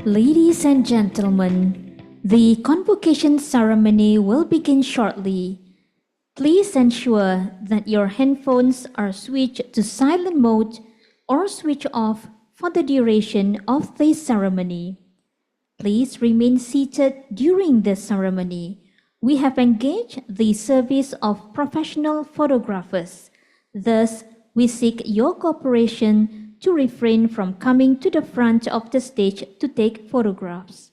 Ladies and gentlemen, the convocation ceremony will begin shortly. Please ensure that your handphones are switched to silent mode or switch off for the duration of the ceremony. Please remain seated during the ceremony. We have engaged the service of professional photographers. Thus, we seek your cooperation to refrain from coming to the front of the stage to take photographs.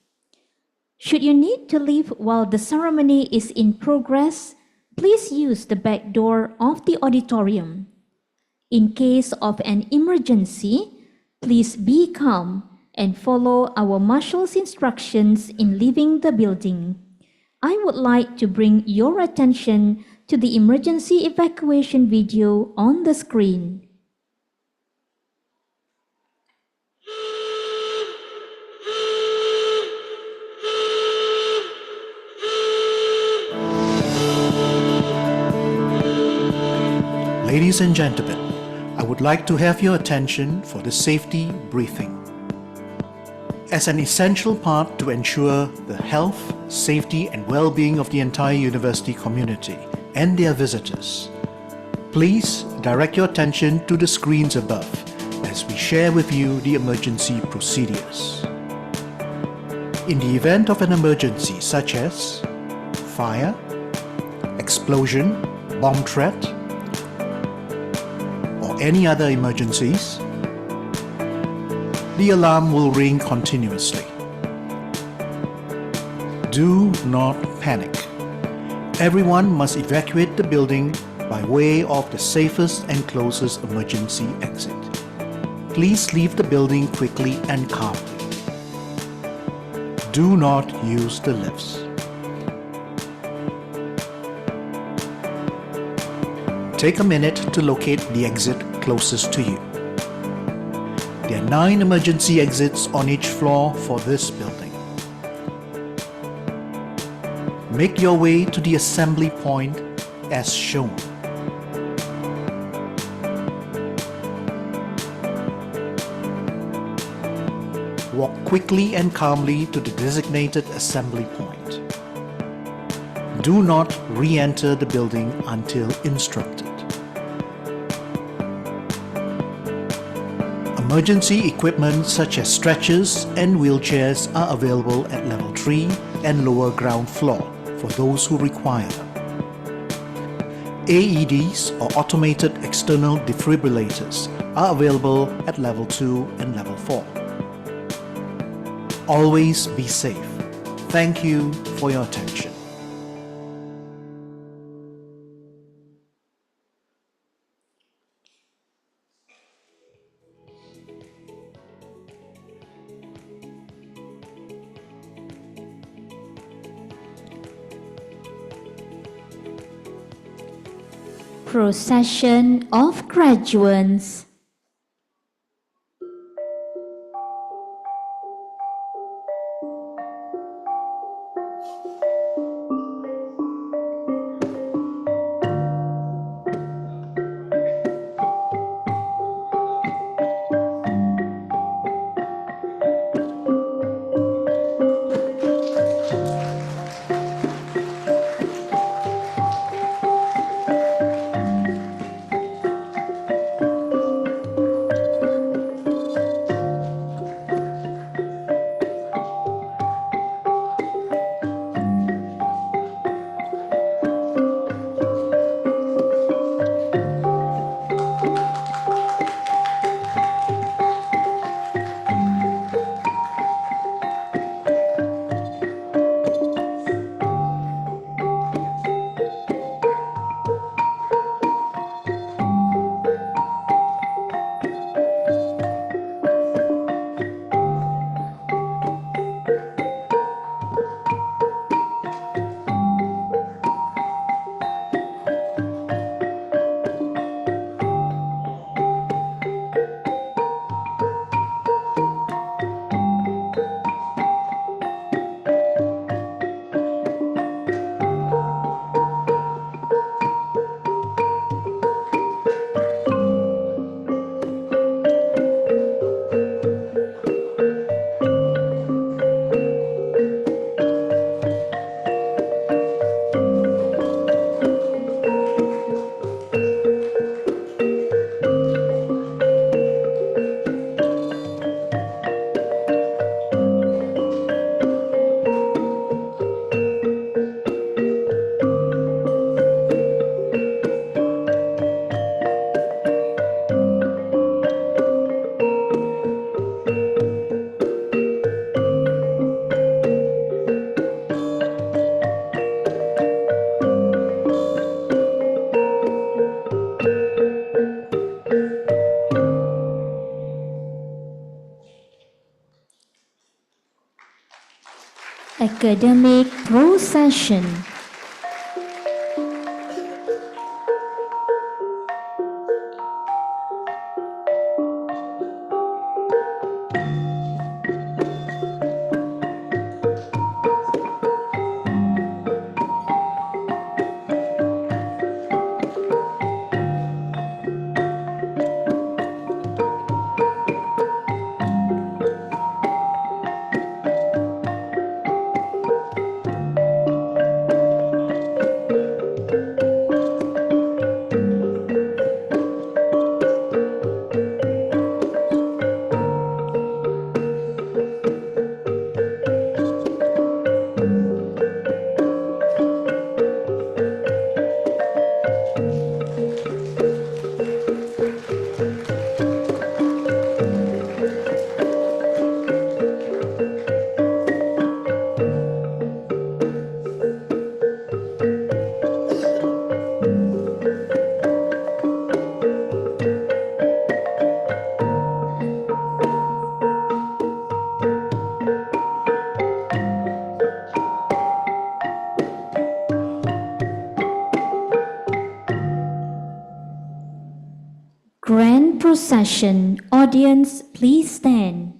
Should you need to leave while the ceremony is in progress, please use the back door of the auditorium. In case of an emergency, please be calm and follow our marshal's instructions in leaving the building. I would like to bring your attention to the emergency evacuation video on the screen. Ladies and gentlemen, I would like to have your attention for the safety briefing. As an essential part to ensure the health, safety and well-being of the entire university community and their visitors, please direct your attention to the screens above as we share with you the emergency procedures. In the event of an emergency such as fire, explosion, bomb threat, or any other emergencies, the alarm will ring continuously. Do not panic. Everyone must evacuate the building by way of the safest and closest emergency exit. Please leave the building quickly and calmly. Do not use the lifts. Take a minute to locate the exit closest to you. There are 9 emergency exits on each floor for this building. Make your way to the assembly point as shown. Walk quickly and calmly to the designated assembly point. Do not re-enter the building until instructed. Emergency equipment such as stretchers and wheelchairs are available at level 3 and lower ground floor for those who require them. AEDs or automated external defibrillators are available at level 2 and level 4. Always be safe. Thank you for your attention. Procession of graduates. Academic Procession. Grand Procession. Audience, please stand.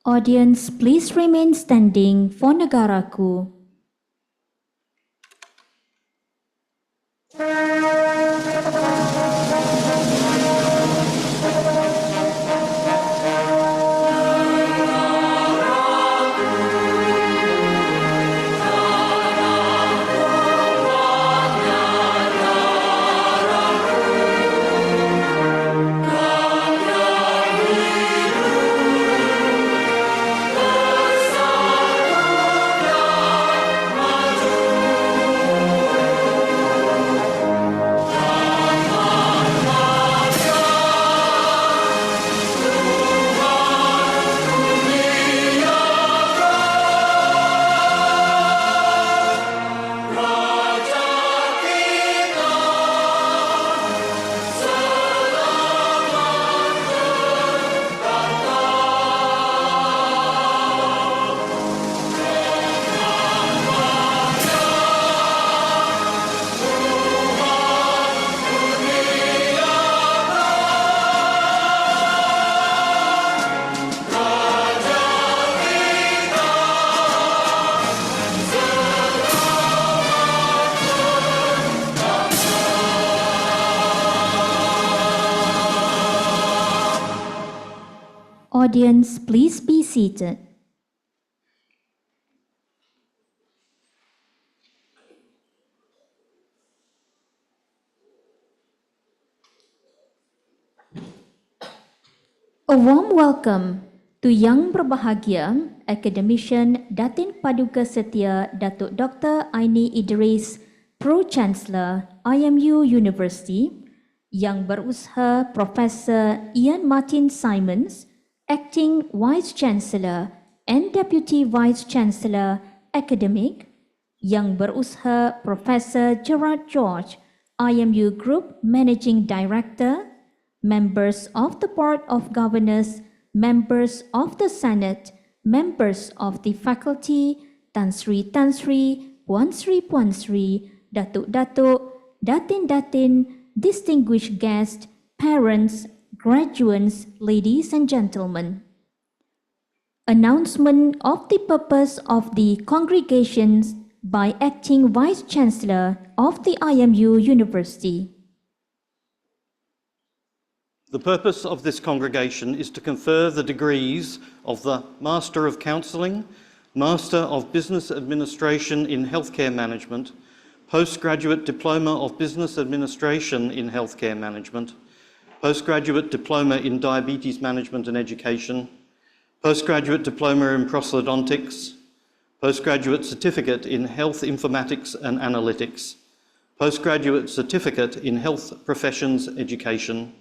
Audience, please remain standing for negaraku. Audience, please be seated. A warm welcome to Yang Berbahagia Academician Datin Paduka Setia Datuk Dr. Aini Idris, Pro-Chancellor IMU University, Yang Berusaha Professor Ian Martin Simons, Acting Vice-Chancellor and Deputy Vice-Chancellor Academic, Yang Berusaha Professor Gerard George, IMU Group Managing Director, members of the Board of Governors, members of the Senate, members of the faculty, Tan Sri, Puan Sri, Datuk, Datin, distinguished guests, parents, graduates, ladies and gentlemen. Announcement of the purpose of the congregations by Acting Vice-Chancellor of the IMU University. The purpose of this congregation is to confer the degrees of the Master of Counselling, Master of Business Administration in Healthcare Management, Postgraduate Diploma of Business Administration in Healthcare Management, Postgraduate Diploma in Diabetes Management and Education, Postgraduate Diploma in Prosthodontics, Postgraduate Certificate in Health Informatics and Analytics, Postgraduate Certificate in Health Professions Education,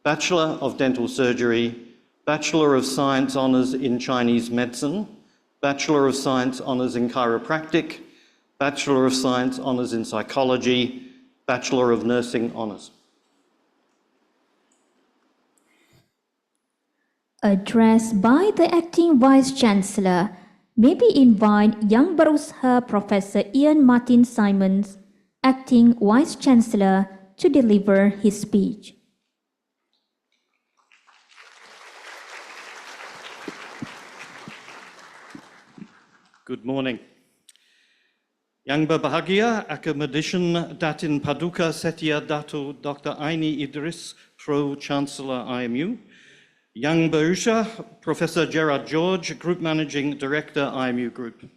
Bachelor of Dental Surgery, Bachelor of Science Honours in Chinese Medicine, Bachelor of Science Honours in Chiropractic, Bachelor of Science Honours in Psychology, Bachelor of Nursing Honours. Address by the Acting Vice-Chancellor. May we invite Young Baruch Professor Ian Martin Simons, Acting Vice-Chancellor, to deliver his speech. Good morning. Yang berbahagia Academician Datin Paduka Setia Datu Dr. Aini Idris, Pro-Chancellor IMU, Yang Barusha, Professor Gerard George, Group Managing Director IMU Group,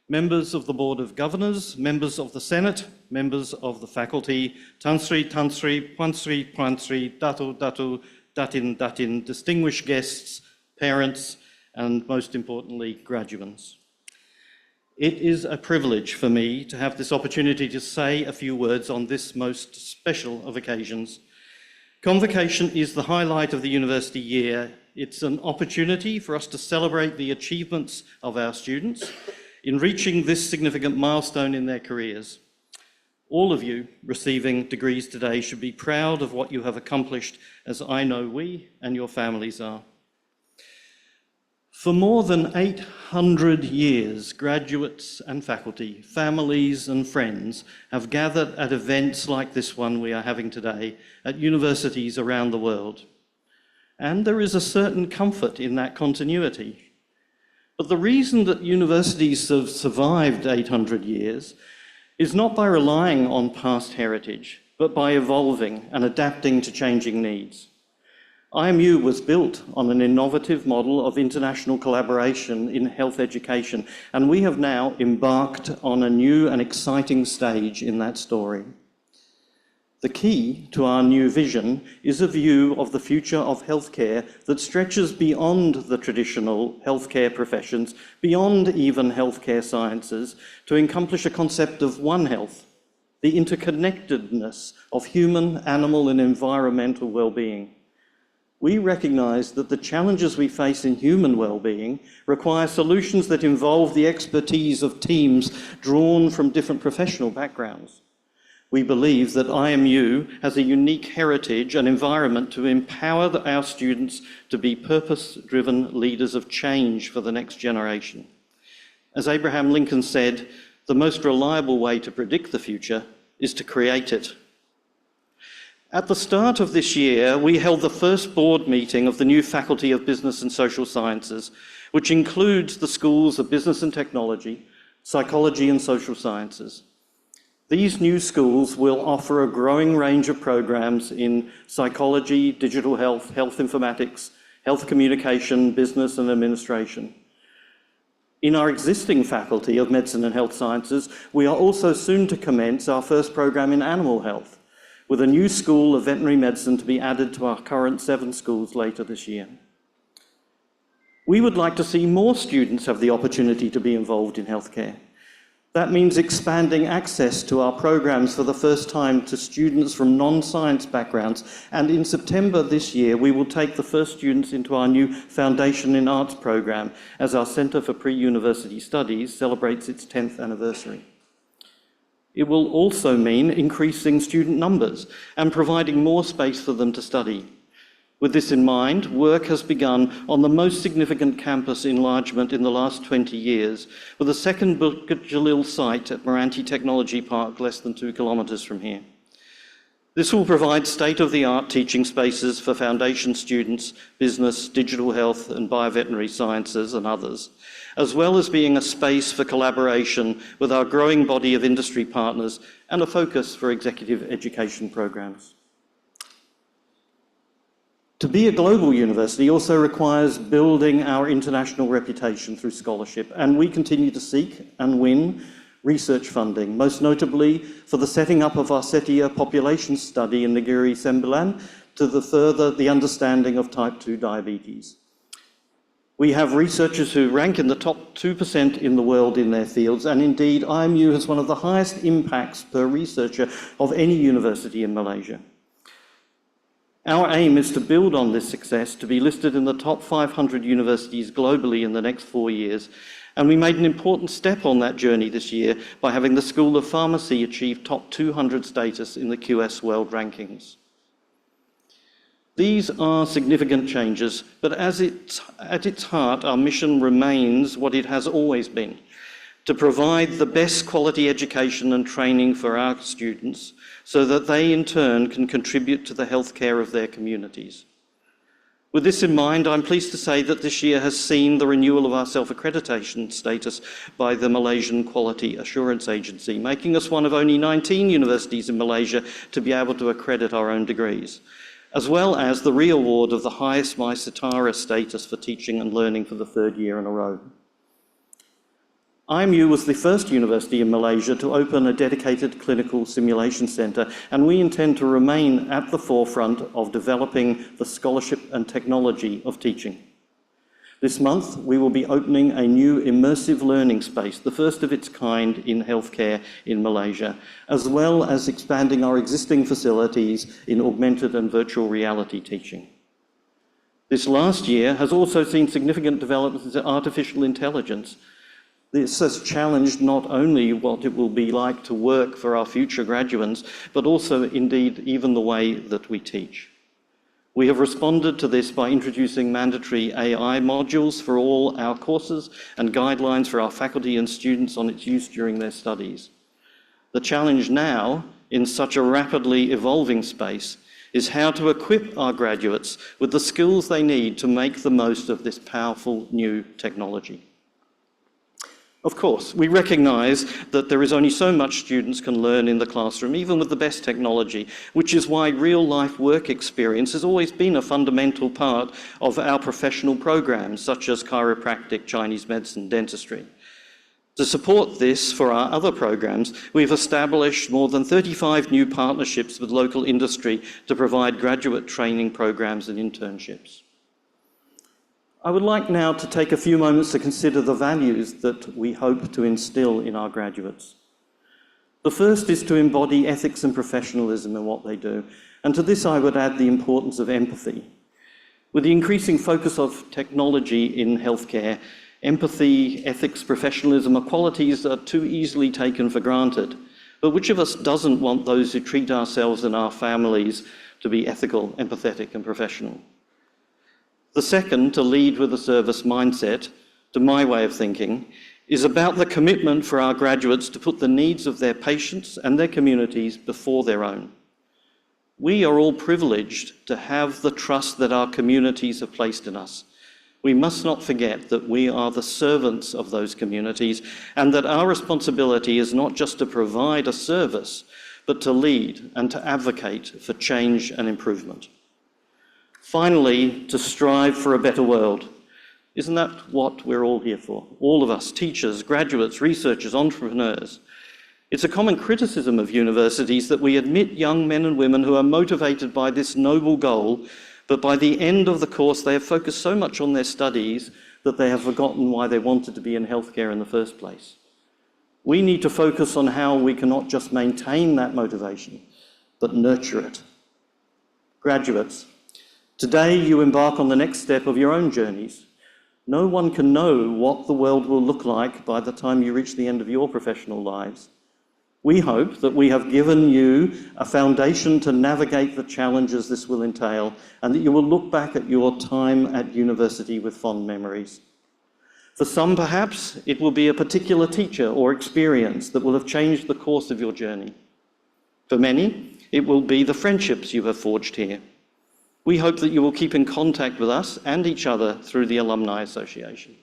members of the Board of Governors, members of the Senate, members of the faculty, Tansri, Pansri, Datu, Datin, distinguished guests, parents, and most importantly, graduands. It is a privilege for me to have this opportunity to say a few words on this most special of occasions. Convocation is the highlight of the university year. It's an opportunity for us to celebrate the achievements of our students in reaching this significant milestone in their careers. All of you receiving degrees today should be proud of what you have accomplished, as I know we and your families are. For more than 800 years, graduates and faculty, families and friends have gathered at events like this one we are having today at universities around the world. And there is a certain comfort in that continuity. But the reason that universities have survived 800 years is not by relying on past heritage, but by evolving and adapting to changing needs. IMU was built on an innovative model of international collaboration in health education, and we have now embarked on a new and exciting stage in that story. The key to our new vision is a view of the future of healthcare that stretches beyond the traditional healthcare professions, beyond even healthcare sciences, to accomplish a concept of One Health, the interconnectedness of human, animal, and environmental well-being. We recognise that the challenges we face in human well-being require solutions that involve the expertise of teams drawn from different professional backgrounds. We believe that IMU has a unique heritage and environment to empower our students to be purpose-driven leaders of change for the next generation. As Abraham Lincoln said, the most reliable way to predict the future is to create it. At the start of this year, we held the first board meeting of the new Faculty of Business and Social Sciences, which includes the schools of Business and Technology, Psychology and Social Sciences. These new schools will offer a growing range of programs in psychology, digital health, health informatics, health communication, business and administration. In our existing Faculty of Medicine and Health Sciences, we are also soon to commence our first program in animal health, with a new school of veterinary medicine to be added to our current 7 schools later this year. We would like to see more students have the opportunity to be involved in healthcare. That means expanding access to our programs for the first time to students from non-science backgrounds, and in September this year we will take the first students into our new Foundation in Arts program as our Centre for Pre-University Studies celebrates its 10th anniversary. It will also mean increasing student numbers and providing more space for them to study. With this in mind, work has begun on the most significant campus enlargement in the last 20 years, with a second Bukit Jalil site at Meranti Technology Park, less than 2 kilometres from here. This will provide state-of-the-art teaching spaces for foundation students, business, digital health and bioveterinary sciences and others, as well as being a space for collaboration with our growing body of industry partners and a focus for executive education programs. To be a global university also requires building our international reputation through scholarship, and we continue to seek and win research funding, most notably for the setting up of our CETIA population study in Negeri Sembilan to further the understanding of type 2 diabetes. We have researchers who rank in the top 2% in the world in their fields, and indeed IMU has one of the highest impacts per researcher of any university in Malaysia. Our aim is to build on this success to be listed in the top 500 universities globally in the next 4 years, and we made an important step on that journey this year by having the School of Pharmacy achieve top 200 status in the QS World Rankings. These are significant changes, but at its heart, our mission remains what it has always been: to provide the best quality education and training for our students so that they in turn can contribute to the healthcare of their communities. With this in mind, I'm pleased to say that this year has seen the renewal of our self-accreditation status by the Malaysian Quality Assurance Agency, making us one of only 19 universities in Malaysia to be able to accredit our own degrees, as well as the re-award of the highest MySetara status for teaching and learning for the 3rd year in a row. IMU was the first university in Malaysia to open a dedicated clinical simulation centre, and we intend to remain at the forefront of developing the scholarship and technology of teaching. This month, we will be opening a new immersive learning space, the first of its kind in healthcare in Malaysia, as well as expanding our existing facilities in augmented and virtual reality teaching. This last year has also seen significant developments in artificial intelligence. This has challenged not only what it will be like to work for our future graduates, but also indeed even the way that we teach. We have responded to this by introducing mandatory AI modules for all our courses and guidelines for our faculty and students on its use during their studies. The challenge now, in such a rapidly evolving space, is how to equip our graduates with the skills they need to make the most of this powerful new technology. Of course, we recognise that there is only so much students can learn in the classroom, even with the best technology, which is why real-life work experience has always been a fundamental part of our professional programs, such as chiropractic, Chinese medicine, dentistry. To support this for our other programs, we've established more than 35 new partnerships with local industry to provide graduate training programs and internships. I would like now to take a few moments to consider the values that we hope to instill in our graduates. The first is to embody ethics and professionalism in what they do, and to this I would add the importance of empathy. With the increasing focus of technology in healthcare, empathy, ethics, professionalism are qualities that are too easily taken for granted. But which of us doesn't want those who treat ourselves and our families to be ethical, empathetic, and professional? The second, to lead with a service mindset, to my way of thinking, is about the commitment for our graduates to put the needs of their patients and their communities before their own. We are all privileged to have the trust that our communities have placed in us. We must not forget that we are the servants of those communities and that our responsibility is not just to provide a service, but to lead and to advocate for change and improvement. Finally, to strive for a better world. Isn't that what we're all here for? All of us, teachers, graduates, researchers, entrepreneurs. It's a common criticism of universities that we admit young men and women who are motivated by this noble goal, but by the end of the course they have focused so much on their studies that they have forgotten why they wanted to be in healthcare in the first place. We need to focus on how we can not just maintain that motivation, but nurture it. Graduates, today you embark on the next step of your own journeys. No one can know what the world will look like by the time you reach the end of your professional lives. We hope that we have given you a foundation to navigate the challenges this will entail, and that you will look back at your time at university with fond memories. For some, perhaps, it will be a particular teacher or experience that will have changed the course of your journey. For many, it will be the friendships you have forged here. We hope that you will keep in contact with us and each other through the Alumni Association.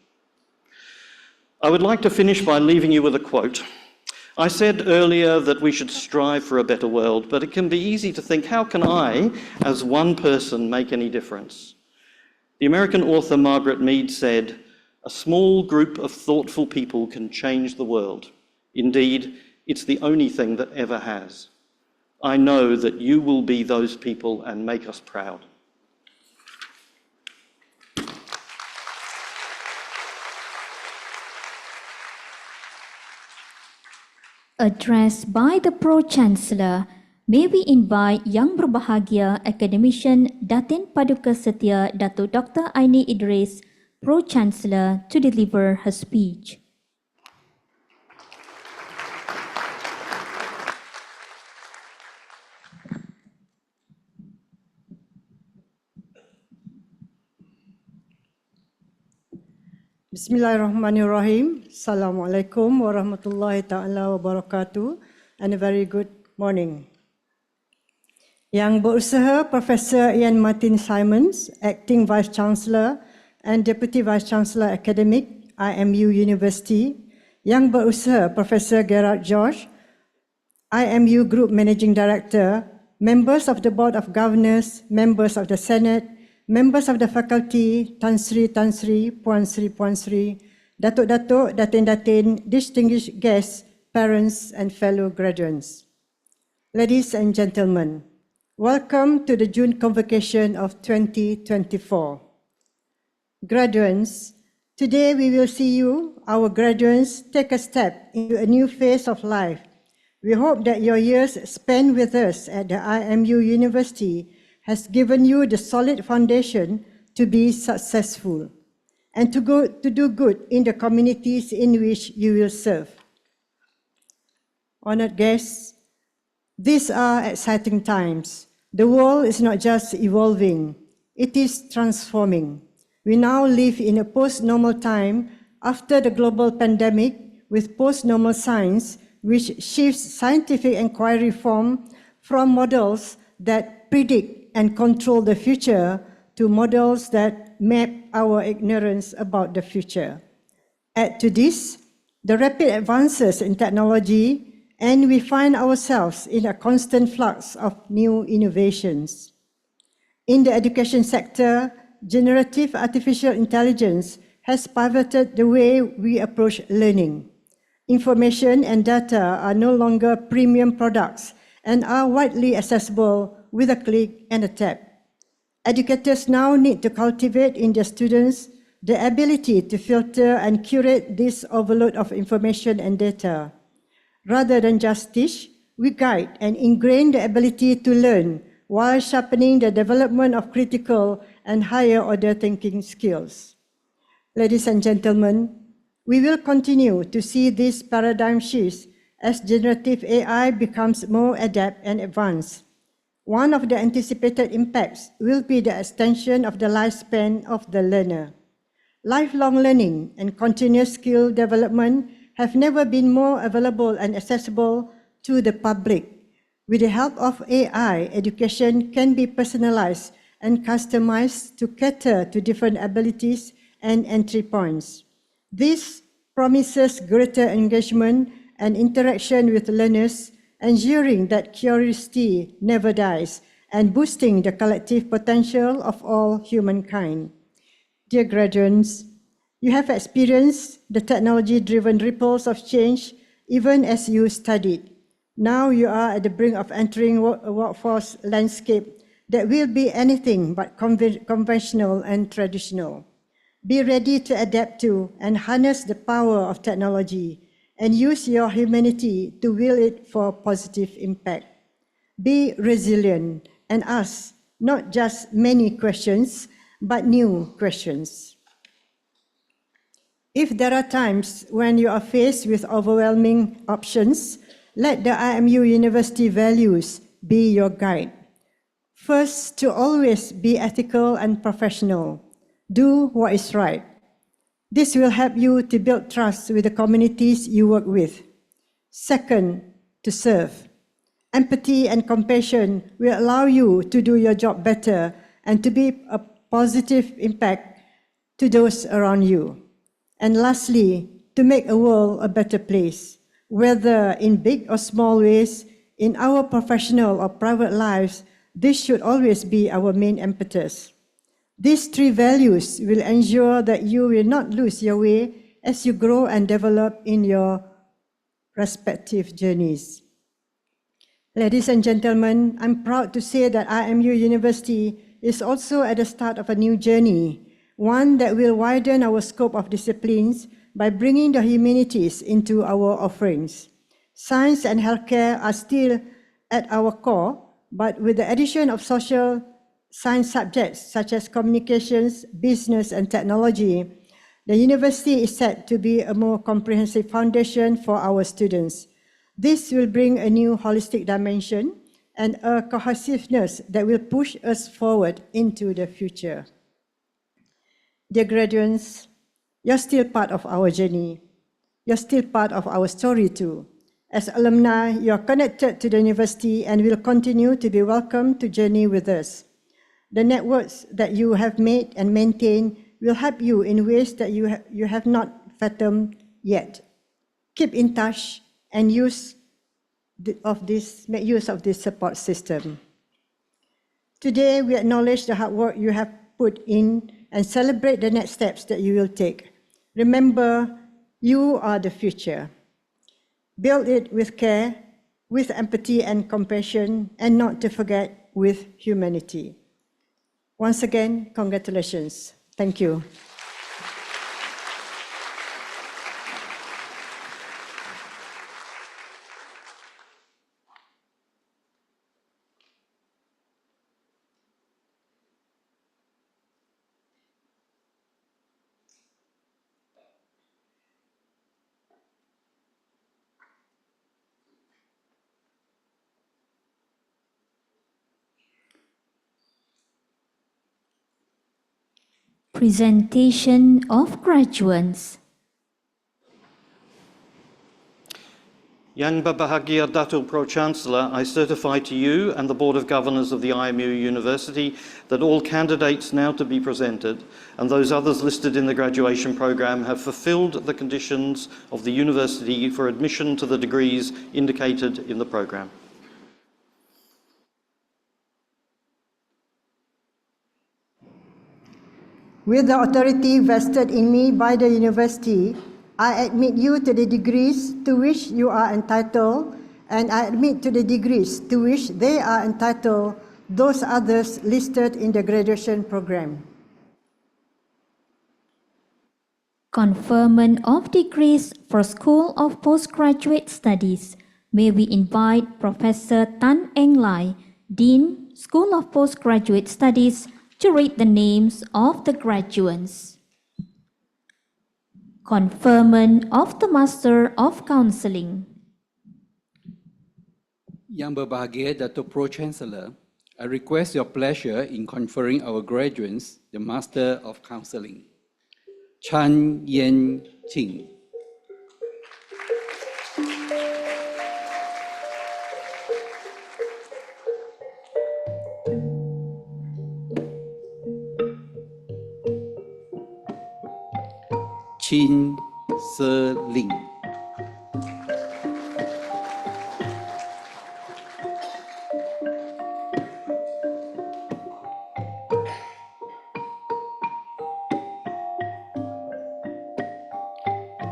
I would like to finish by leaving you with a quote. I said earlier that we should strive for a better world, but it can be easy to think, how can I, as one person, make any difference? The American author Margaret Mead said, "A small group of thoughtful people can change the world. Indeed, it's the only thing that ever has. I know that you will be those people and make us proud." Addressed by the Pro-Chancellor, may we invite Yang Berbahagia Academician Datin Paduka Setia Datuk Dr. Aini Idris, Pro-Chancellor, to deliver her speech. Bismillahirrahmanirrahim. Assalamualaikum warahmatullahi ta'ala wabarakatuh, and a very good morning. Yang Berusaha Professor Ian Martin Simons, Acting Vice Chancellor and Deputy Vice Chancellor Academic, IMU University. Yang Berusaha Professor Gerard George, IMU Group Managing Director, members of the Board of Governors, members of the Senate, members of the faculty, Tan Sri, Puan Sri, Datuk, Datin, distinguished guests, parents and fellow graduates. Ladies and gentlemen, welcome to the June Convocation of 2024. Graduates, today we will see you, our graduates, take a step into a new phase of life. We hope that your years spent with us at the IMU University has given you the solid foundation to be successful and to do good in the communities in which you will serve. Honored guests, these are exciting times. The world is not just evolving, it is transforming. We now live in a post-normal time after the global pandemic with post-normal science, which shifts scientific inquiry from models that predict and control the future to models that map our ignorance about the future. Add to this the rapid advances in technology, and we find ourselves in a constant flux of new innovations. In the education sector, generative artificial intelligence has pivoted the way we approach learning. Information and data are no longer premium products and are widely accessible with a click and a tap. Educators now need to cultivate in their students the ability to filter and curate this overload of information and data. Rather than just teach, we guide and ingrain the ability to learn while sharpening the development of critical and higher order thinking skills. Ladies and gentlemen, we will continue to see these paradigm shifts as generative AI becomes more adept and advanced. One of the anticipated impacts will be the extension of the lifespan of the learner. Lifelong learning and continuous skill development have never been more available and accessible to the public. With the help of AI, education can be personalized and customized to cater to different abilities and entry points. This promises greater engagement and interaction with learners, ensuring that curiosity never dies and boosting the collective potential of all humankind. Dear graduates, you have experienced the technology-driven ripples of change even as you studied. Now you are at the brink of entering a workforce landscape that will be anything but conventional and traditional. Be ready to adapt to and harness the power of technology and use your humanity to wield it for positive impact. Be resilient and ask not just many questions, but new questions. If there are times when you are faced with overwhelming options, let the IMU University values be your guide. First, to always be ethical and professional. Do what is right. This will help you to build trust with the communities you work with. Second, to serve. Empathy and compassion will allow you to do your job better and to be a positive impact to those around you. And lastly, to make a world a better place. Whether in big or small ways, in our professional or private lives, this should always be our main impetus. These three values will ensure that you will not lose your way as you grow and develop in your respective journeys. Ladies and gentlemen, I'm proud to say that IMU University is also at the start of a new journey, one that will widen our scope of disciplines by bringing the humanities into our offerings. Science and healthcare are still at our core, but with the addition of social science subjects such as communications, business, and technology, the university is set to be a more comprehensive foundation for our students. This will bring a new holistic dimension and a cohesiveness that will push us forward into the future. Dear graduates, you're still part of our journey. You're still part of our story too. As alumni, you're connected to the university and will continue to be welcome to journey with us. The networks that you have made and maintained will help you in ways that you have not fathomed yet. Keep in touch and make use of this support system. Today, we acknowledge the hard work you have put in and celebrate the next steps that you will take. Remember, you are the future. Build it with care, with empathy and compassion, and not to forget, with humanity. Once again, congratulations. Thank you. Presentation of graduates. Yang Berbahagia Datuk Pro-Chancellor, I certify to you and the Board of Governors of the IMU University that all candidates now to be presented and those others listed in the graduation programme have fulfilled the conditions of the university for admission to the degrees indicated in the programme. With the authority vested in me by the university, I admit you to the degrees to which you are entitled, and I admit to the degrees to which they are entitled those others listed in the graduation program. Conferment of degrees for School of Postgraduate Studies. May we invite Professor Tan Eng Lai, Dean, School of Postgraduate Studies, to read the names of the graduates. Conferment of the Master of Counseling. Yang Berbahagia Datuk Pro-Chancellor, I request your pleasure in conferring our graduates the Master of Counseling. Chan Yen Ching. Chin Se Ling.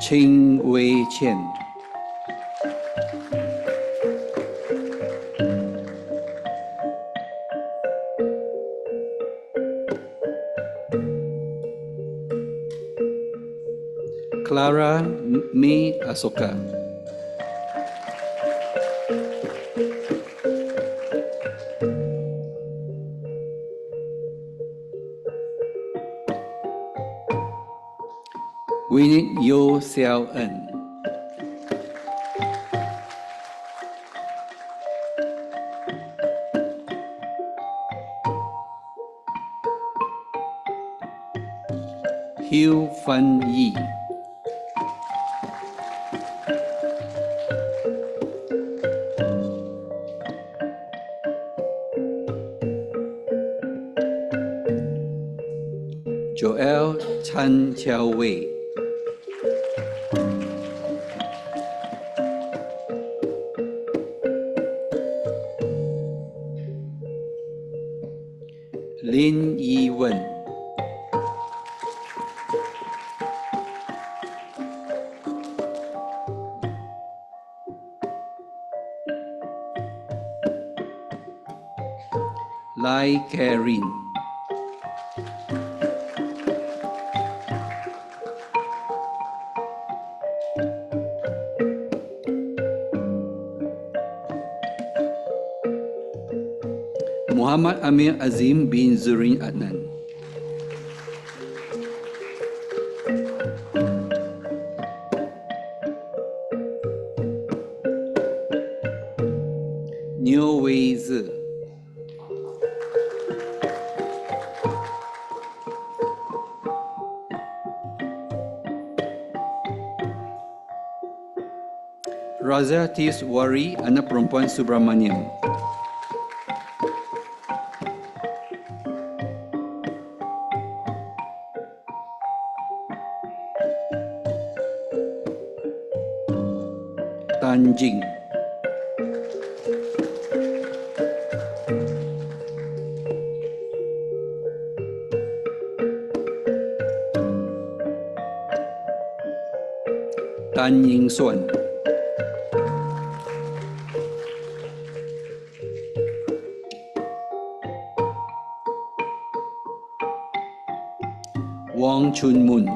Ching Wei Chen. Clara May Asoka. Winnie Yo Xiao En. Hugh Fan Yi. Joel Chan Chiao Wei. Lin Yi Wen, Lai Karin, Muhammad Amir Azim bin Zurin Adnan, Niu Wei Zi, Razatis Wari, anak perempuan Subramaniam, Tan Jing, Tan Ying Xuan, Wong Chun Mun,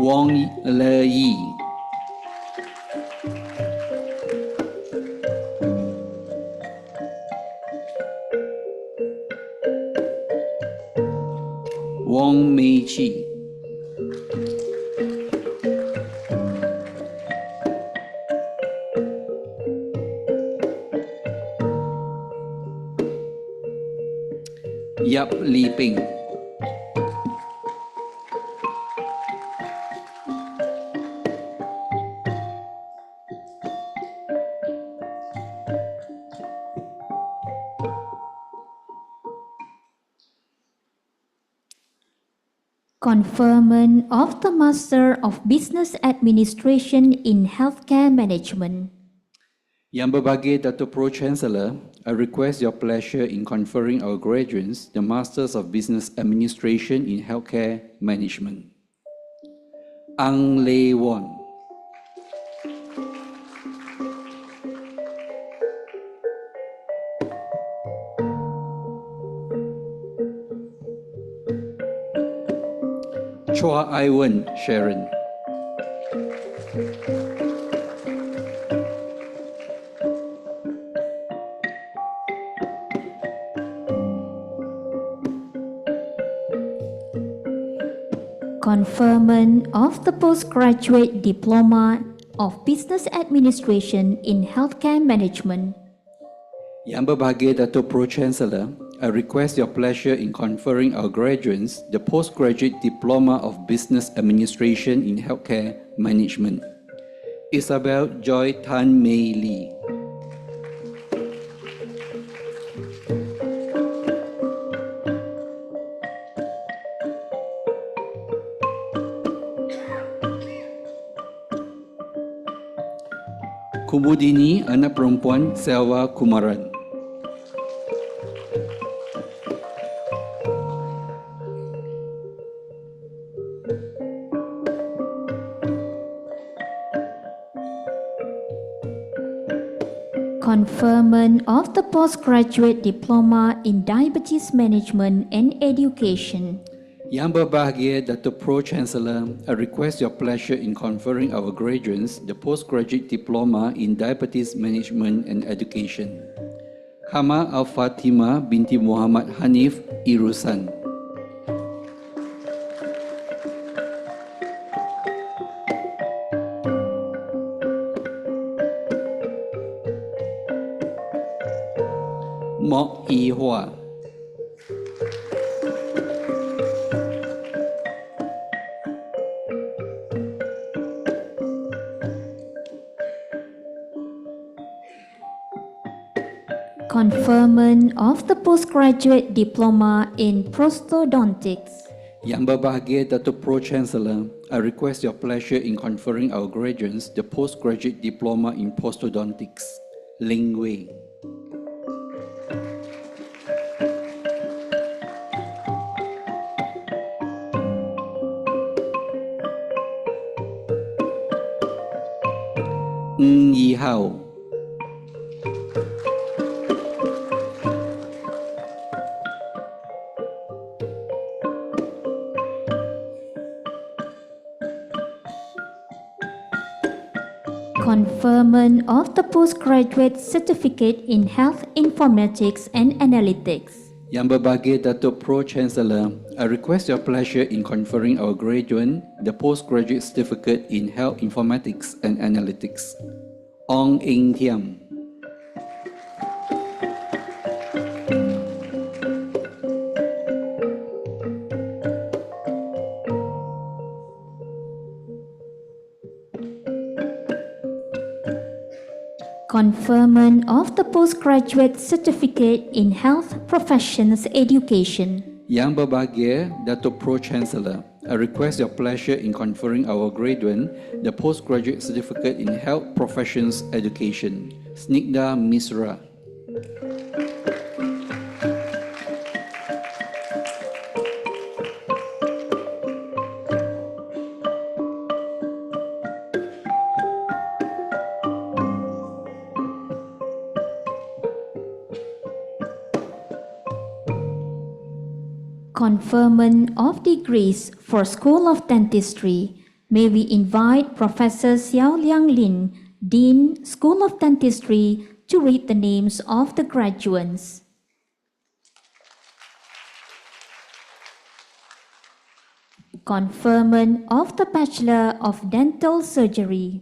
Wong Le Yi, Wong Mei Chi, Yap Li Ping, Conferment of the Master of Business Administration in Healthcare Management. Yang berbahagia Dato' Pro-Chancellor, I request your pleasure in conferring our graduates the Masters of Business Administration in Healthcare Management. Ang Lei Won, Chua Ai Wen Sharon, Conferment of the Postgraduate Diploma of Business Administration in Healthcare Management. Yang berbahagia Dato' Pro-Chancellor, I request your pleasure in conferring our graduates the Postgraduate Diploma of Business Administration in Healthcare Management. Isabel Joy Tan Mei Lee, Kumudini, anak perempuan Selva Kumaran, Conferment of the Postgraduate Diploma in Diabetes Management and Education. Yang berbahagia Dato' Pro-Chancellor, I request your pleasure in conferring our graduates the Postgraduate Diploma in Diabetes Management and Education. Hama Al-Fatima binti Muhammad Hanif Irusan, Mok Yi Hua, Conferment of the Postgraduate Diploma in Prosthodontics. Yang berbahagia Datuk Pro-Chancellor, I request your pleasure in conferring our graduates the postgraduate diploma in postodontics. Ling Wei. Ng Yi Hao. Conferment of the postgraduate certificate in health informatics and analytics. Yang berbahagia Datuk Pro-Chancellor, I request your pleasure in conferring our graduate the postgraduate certificate in health informatics and analytics. Ong Eng Thiam. Conferment of the postgraduate certificate in health professions education. Yang berbahagia Datuk Pro-Chancellor, I request your pleasure in conferring our graduate the postgraduate certificate in health professions education. Snigdha Misra. Conferment of degrees for School of Dentistry. May we invite Professor Xiao Liang Lin, Dean, School of Dentistry, to read the names of the graduates. Conferment of the Bachelor of Dental Surgery.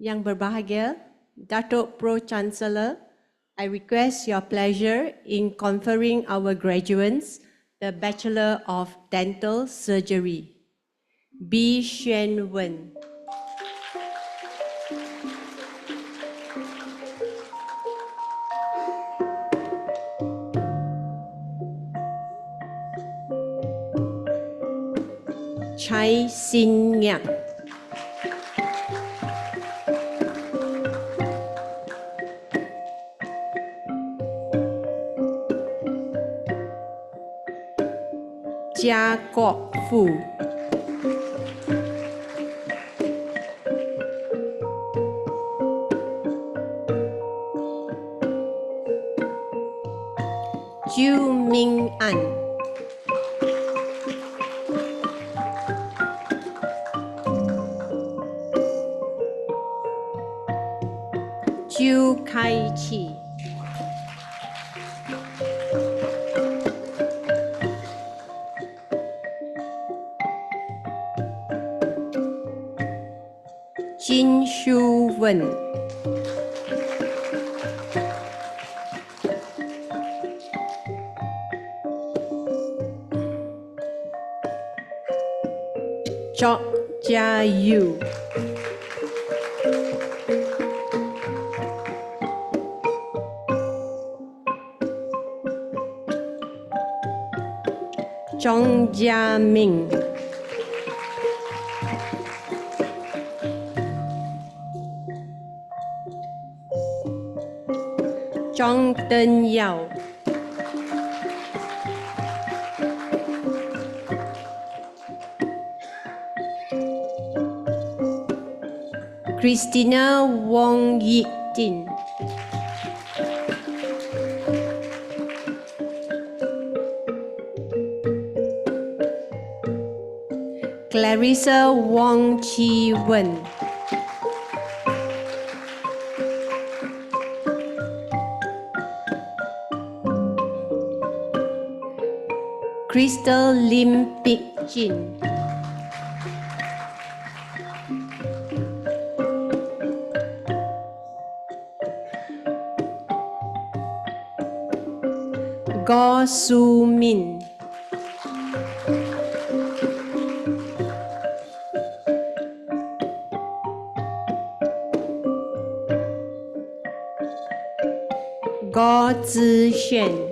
Yang berbahagia, Datuk Pro-Chancellor, I request your pleasure in conferring our graduates the Bachelor of Dental Surgery. B. Xuan Wen. Chai Sin Ngiam. Jia Kok Fu. Ju Ming An. Ju Kai Chi. Jin Shu Wen. Chok Jia Yu. Chong Jia Ming. Zhang Den Yao. Christina Wong Yi Tin. Clarissa Wong Chi Wen. Crystal Lim Pik Jin. Go Su Min. Go Zixuan.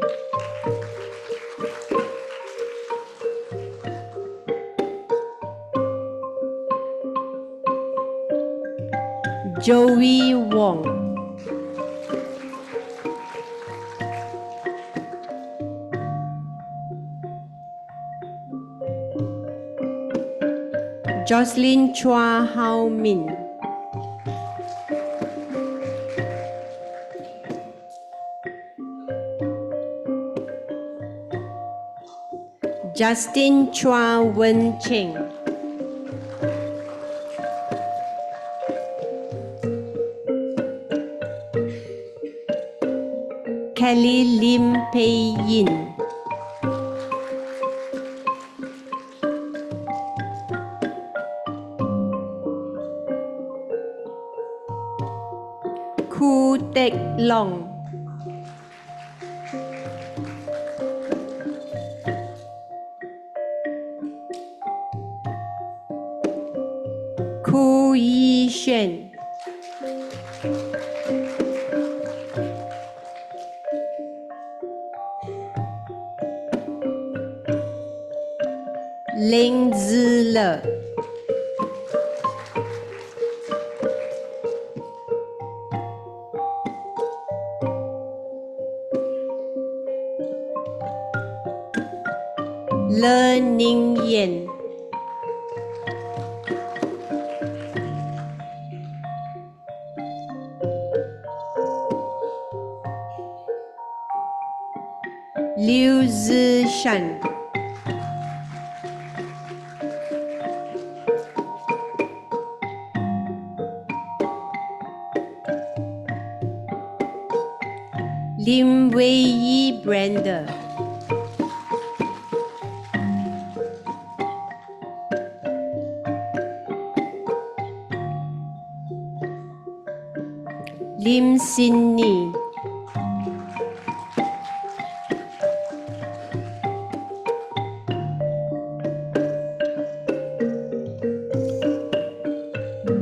Joey Wong, Jocelyn Chua Hao Min, Justin Chua Wen Cheng, Kelly Lim Pei Yin, Khoo Tek Long, Khoo Yi Xuan, Leng Zile, Le Ning Yen, Liu Zishan, Lim Wei Yi Brenda, Lim Sin Ni,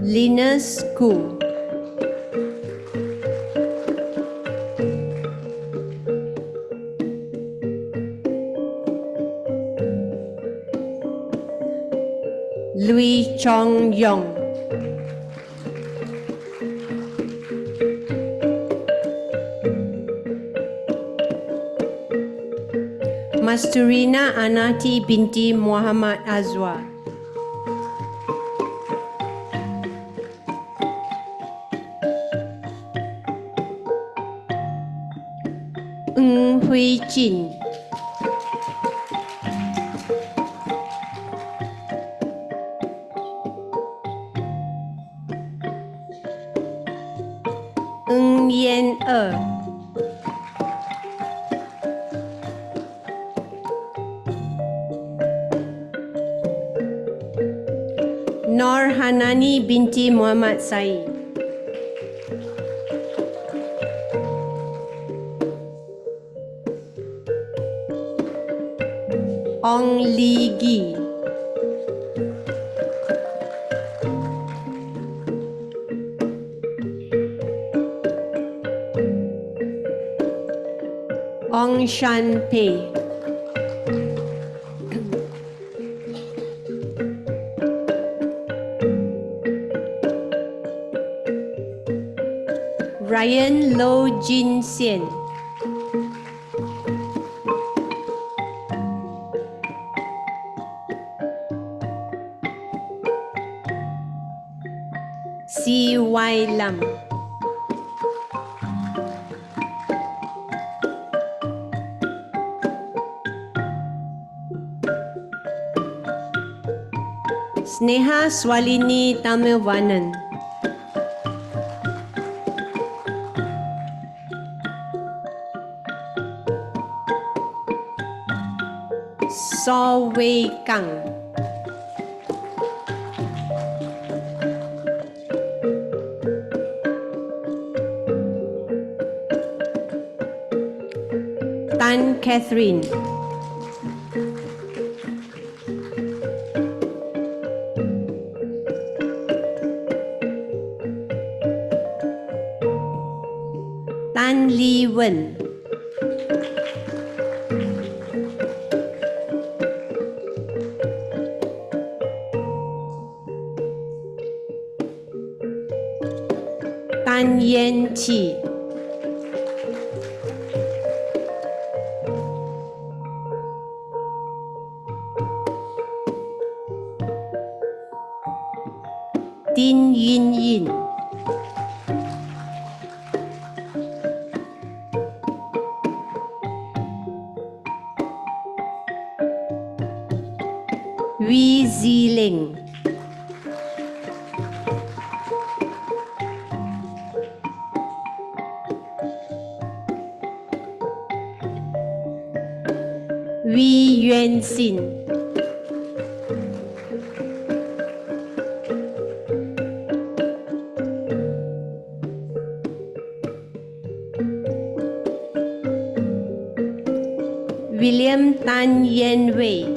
Linus Koo, Lui Chong Yong, Masturina Anati binti Muhammad Azwa, Ng Hui Jin, Ng Yen Nor Hanani binti Muhammad Said, Ong Li Gi, Ong Shan Pei, Ryan Lo Jin Sien, C.Y. Lam, Sneha Swalini Tamilvanan, Saw Wei Kang, Tan Catherine, Tan Li Wen, Yen Chi. Tin Yin Yin. Wee Ziling. Wee Yuan Xin. William Tan Yen Wei.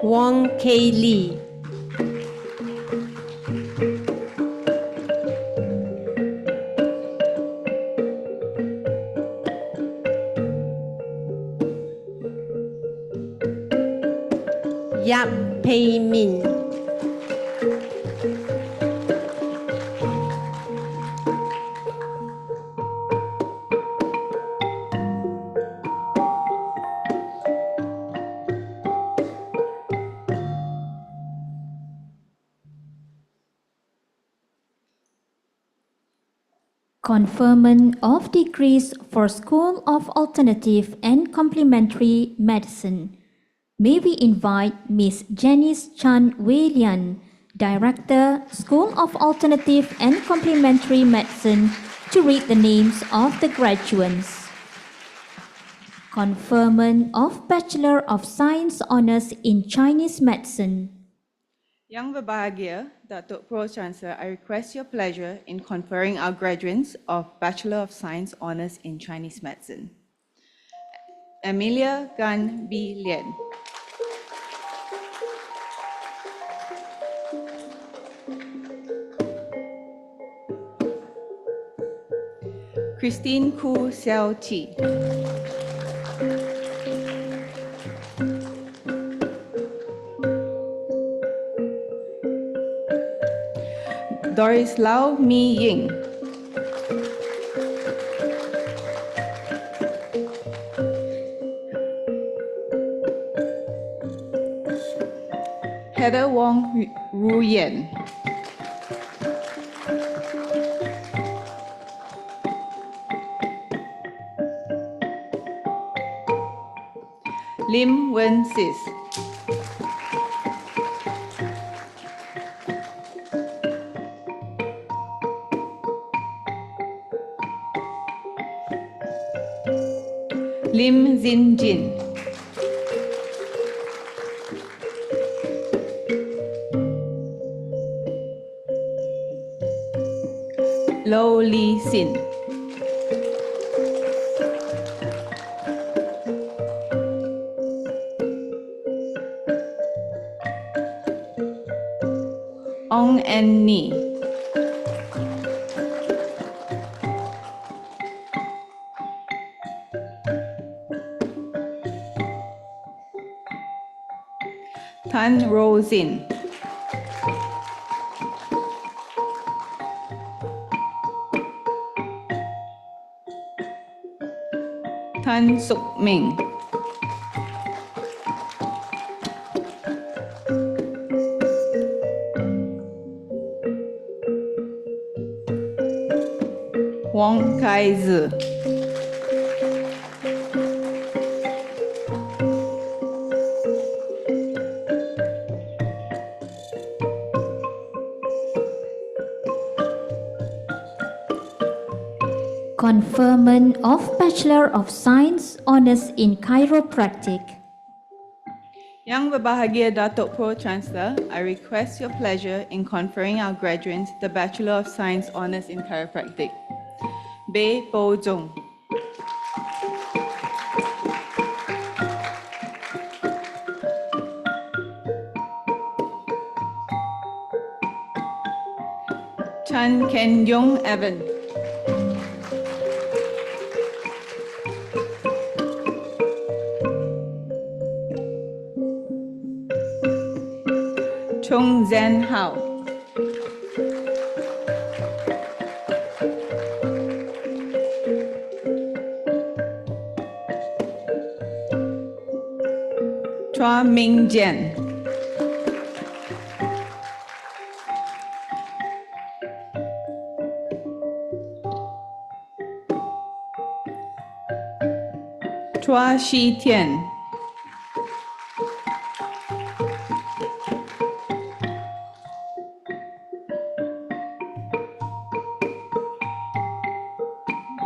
Wong Kei Lee. Yap Pei Min. Conferment of degrees for School of Alternative and Complementary Medicine. May we invite Ms. Janice Chan Wei Lian, Director, School of Alternative and Complementary Medicine, to read the names of the graduates. Conferment of Bachelor of Science Honours in Chinese Medicine. Yang berbahagia, Datuk Pro Chancellor, I request your pleasure in conferring our graduates of Bachelor of Science Honours in Chinese Medicine. Amelia Gan B. Lian. Christine Ku Xiao Chi. Doris Lau Mi Ying. Heather Wong Ru Yen. Lim Wen Sis. Lim Zin Jin. Lo Li Sin. Ong En Ni. Tan Ro Zin. Tan Suk Ming. Wong Kai Zi. Conferment of Bachelor of Science Honours in Chiropractic. Yang berbahagia Datuk Pro Chancellor, I request your pleasure in conferring our graduates the Bachelor of Science Honours in Chiropractic. Bei Po Zhong. Chan Ken Yong Evan. Chung Zen Hao. Chua Ming Jian. Chua Shi Tian.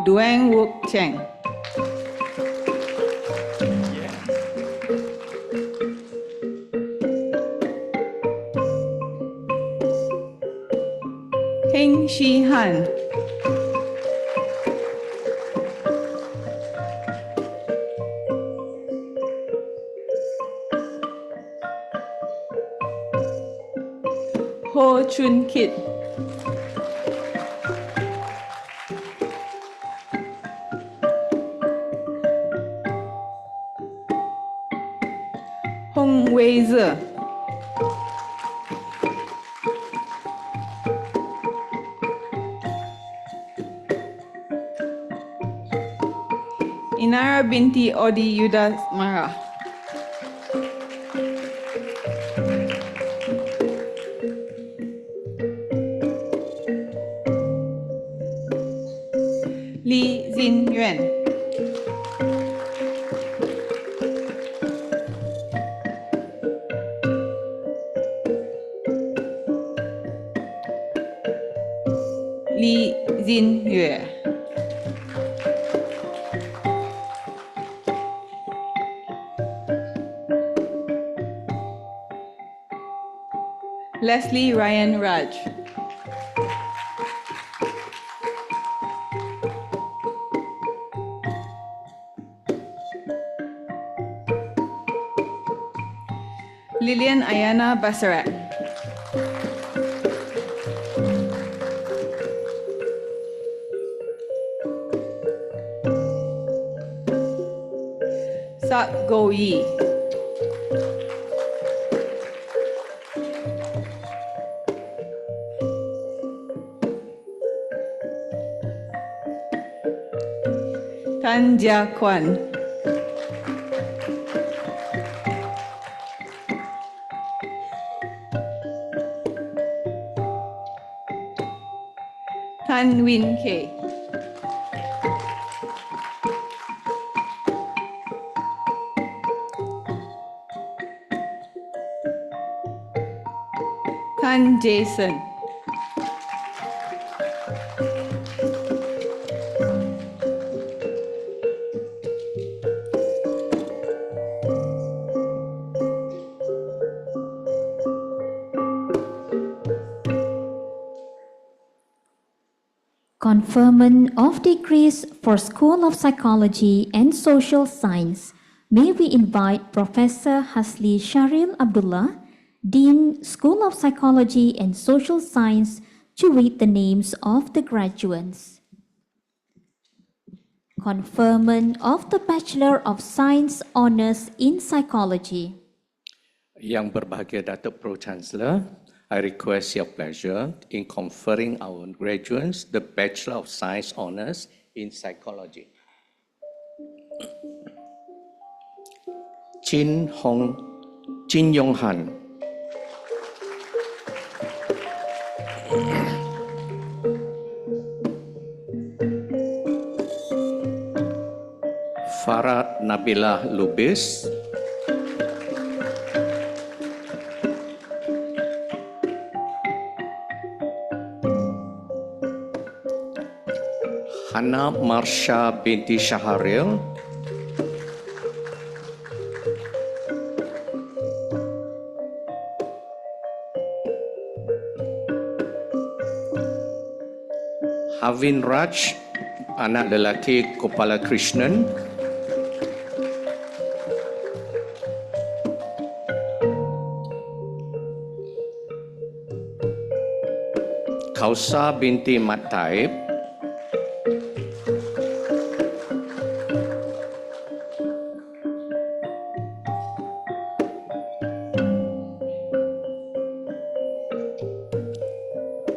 Duang Wook Cheng. Heng Shi Han. Ho Chun Kit. Hong Wei Ze. Inara binti Odi Yuda Mara. Li Xin Yuan. Li Xin Yue. Leslie Ryan Raj. Lilian Ayana Basarat. Sak Go Yi. Tan Jia Kwan. Tan Win K. Tan Jason. Conferment of degrees for School of Psychology and Social Science. May we invite Professor Hasli Sharil Abdullah, Dean, School of Psychology and Social Science, to read the names of the graduates. Conferment of the Bachelor of Science Honours in Psychology. Yang berbahagia Datuk Pro-Chancellor, I request your pleasure in conferring our graduates the Bachelor of Science Honours in Psychology. Jin Yong Han. Farah Nabila Lubis. Hana Marsha binti Syaharil. Havin Raj, anak lelaki Kopala Krishnan. Kausa binti Mat Taib.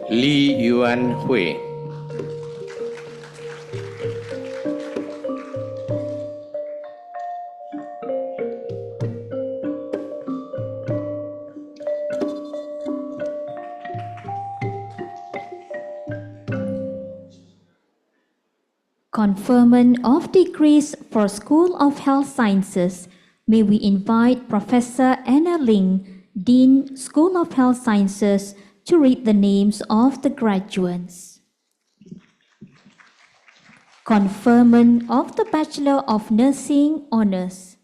Lee Yuan Hui. Conferment of degrees for School of Health Sciences. May we invite Professor Anna Ling, Dean, School of Health Sciences, to read the names of the graduates. Conferment of the Bachelor of Nursing Honours.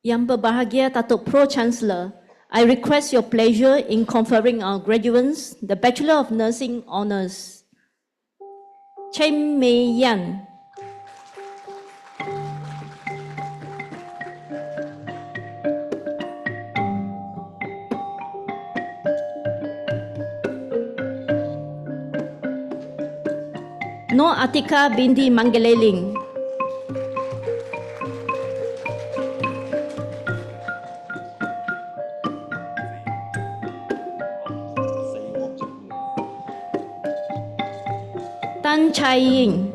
Yang berbahagia Datuk Pro-Chancellor, I request your pleasure in conferring our graduates the Bachelor of Nursing Honours. Chen Mei Yan. Nur Atika binti Manggeleling. Tan Chai Ying.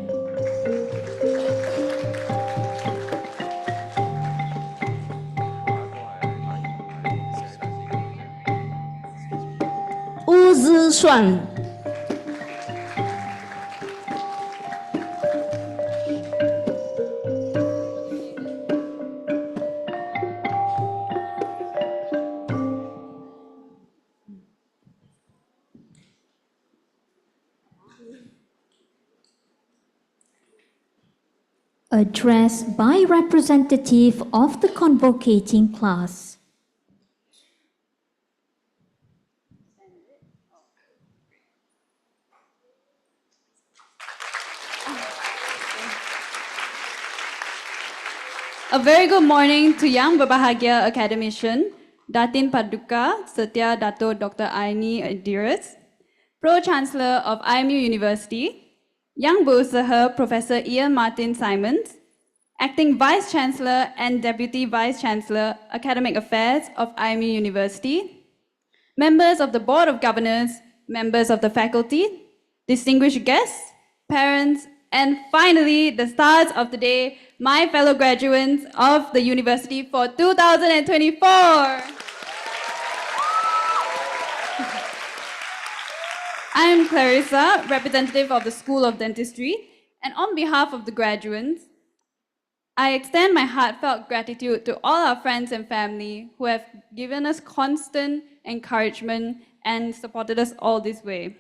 Wu Zishuan. Address by representative of the convocating class. A very good morning to Yang Berbahagia Academician, Datin Paduka Setia Dato Dr. Aini Idris, Pro-Chancellor of IMU University, Yang Berusaha Professor Ian Martin Simons, Acting Vice-Chancellor and Deputy Vice-Chancellor, Academic Affairs of IMU University, members of the Board of Governors, members of the faculty, distinguished guests, parents, and finally, the stars of the day, my fellow graduates of the university for 2024. I am Clarissa, representative of the School of Dentistry, and on behalf of the graduates, I extend my heartfelt gratitude to all our friends and family who have given us constant encouragement and supported us all this way.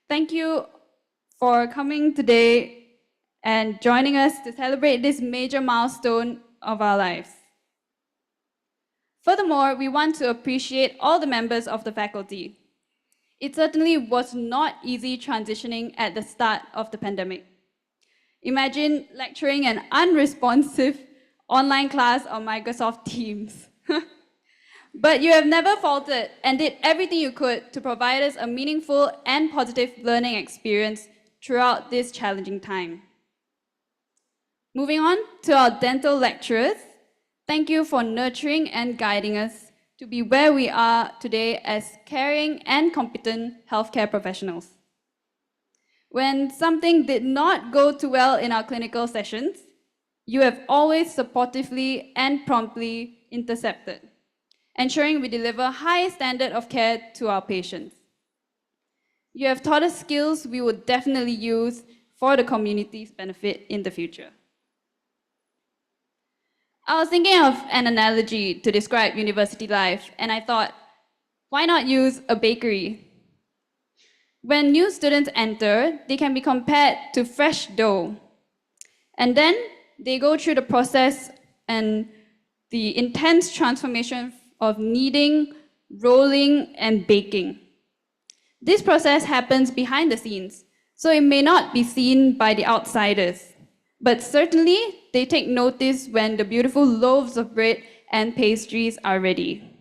Thank you for coming today and joining us to celebrate this major milestone of our lives. Furthermore, we want to appreciate all the members of the faculty. It certainly was not easy transitioning at the start of the pandemic. Imagine lecturing an unresponsive online class on Microsoft Teams. But you have never faltered and did everything you could to provide us a meaningful and positive learning experience throughout this challenging time. Moving on to our dental lecturers, thank you for nurturing and guiding us to be where we are today as caring and competent healthcare professionals. When something did not go too well in our clinical sessions, you have always supportively and promptly intercepted, ensuring we deliver high standard of care to our patients. You have taught us skills we would definitely use for the community's benefit in the future. I was thinking of an analogy to describe university life, and I thought, why not use a bakery? When new students enter, they can be compared to fresh dough. And then they go through the process and the intense transformation of kneading, rolling, and baking. This process happens behind the scenes, so it may not be seen by the outsiders. But certainly, they take notice when the beautiful loaves of bread and pastries are ready.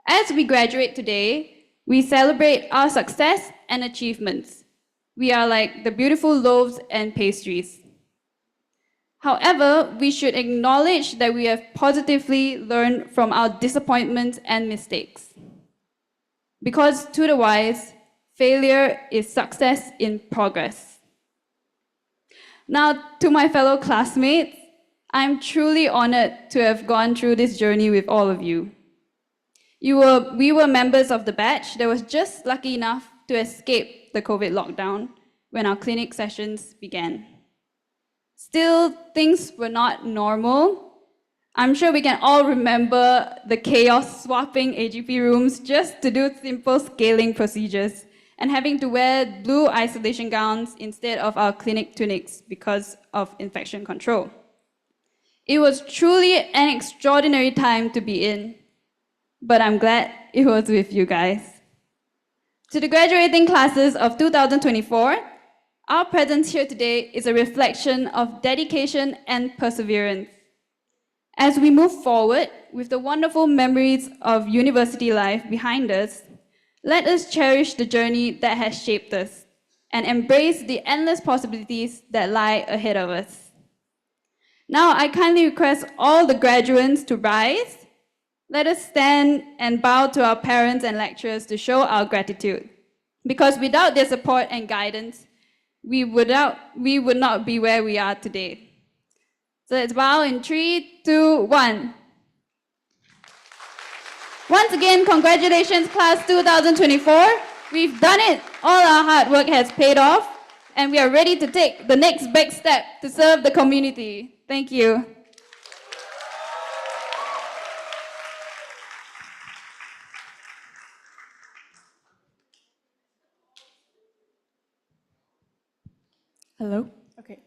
As we graduate today, we celebrate our success and achievements. We are like the beautiful loaves and pastries. However, we should acknowledge that we have positively learned from our disappointments and mistakes. Because to the wise, Failure is success in progress. Now, to my fellow classmates, I'm truly honored to have gone through this journey with all of you. We were members of the batch that was just lucky enough to escape the COVID lockdown when our clinic sessions began. Still, things were not normal. I'm sure we can all remember the chaos swapping AGP rooms just to do simple scaling procedures and having to wear blue isolation gowns instead of our clinic tunics because of infection control. It was truly an extraordinary time to be in, but I'm glad it was with you guys. To the graduating classes of 2024, our presence here today is a reflection of dedication and perseverance. As we move forward with the wonderful memories of university life behind us, let us cherish the journey that has shaped us and embrace the endless possibilities that lie ahead of us. Now, I kindly request all the graduates to rise. Let us stand and bow to our parents and lecturers to show our gratitude. Because without their support and guidance, we would not be where we are today. So let's bow in 3, 2, 1. Once again, congratulations, class 2024. We've done it. All our hard work has paid off, and we are ready to take the next big step to serve the community. Thank you. Hello. Okay.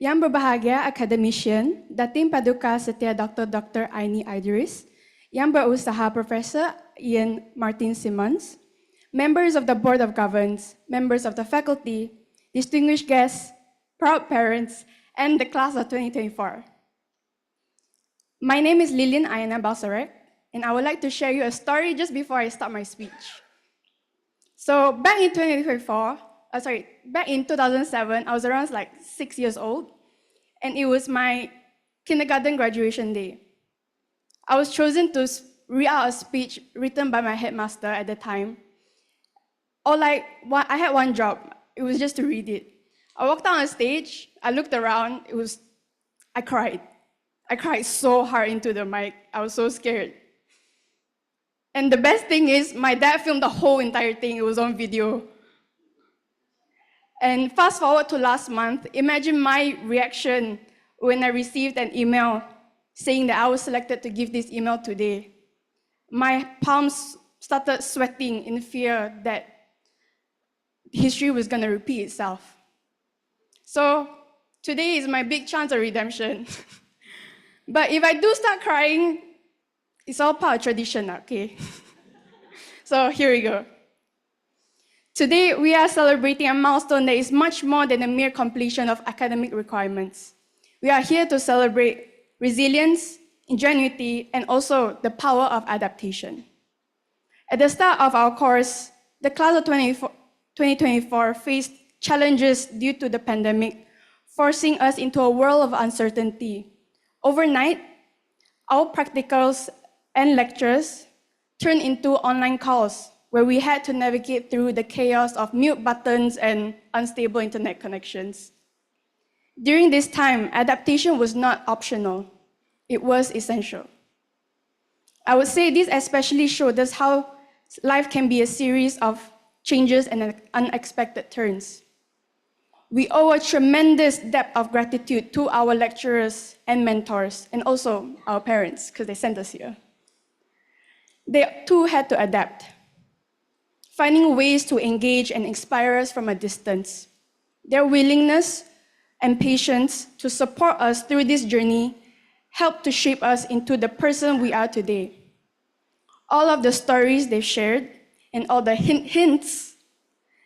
Yang berbahagia academician, Datin Paduka Setia Dr. Aini Idris, Yang berusaha Professor Ian Martin Simmons, members of the Board of Governors, members of the faculty, distinguished guests, proud parents, and the class of 2024. My name is Lilian Ayana Balsarek, and I would like to share you a story just before I start my speech. So back in 2007, I was around like 6 years old, and it was my kindergarten graduation day. I was chosen to read out a speech written by my headmaster at the time. I had one job. It was just to read it. I walked on stage, I looked around, I cried. I cried so hard into the mic. I was so scared. And the best thing is, my dad filmed the whole entire thing. It was on video. And fast forward to last month, imagine my reaction when I received an email saying that I was selected to give this email today. My palms started sweating in fear that history was going to repeat itself. So today is my big chance of redemption. But if I do start crying, it's all part of tradition, okay? So here we go. Today, we are celebrating a milestone that is much more than a mere completion of academic requirements. We are here to celebrate resilience, ingenuity, and also the power of adaptation. At the start of our course, the class of 2024 faced challenges due to the pandemic, forcing us into a world of uncertainty. Overnight, our practicals and lectures turned into online calls, where we had to navigate through the chaos of mute buttons and unstable internet connections. During this time, adaptation was not optional. It was essential. I would say this especially showed us how life can be a series of changes and unexpected turns. We owe a tremendous debt of gratitude to our lecturers and mentors, and also our parents, because they sent us here. They too had to adapt, finding ways to engage and inspire us from a distance. Their willingness and patience to support us through this journey helped to shape us into the person we are today. All of the stories they've shared and all the hints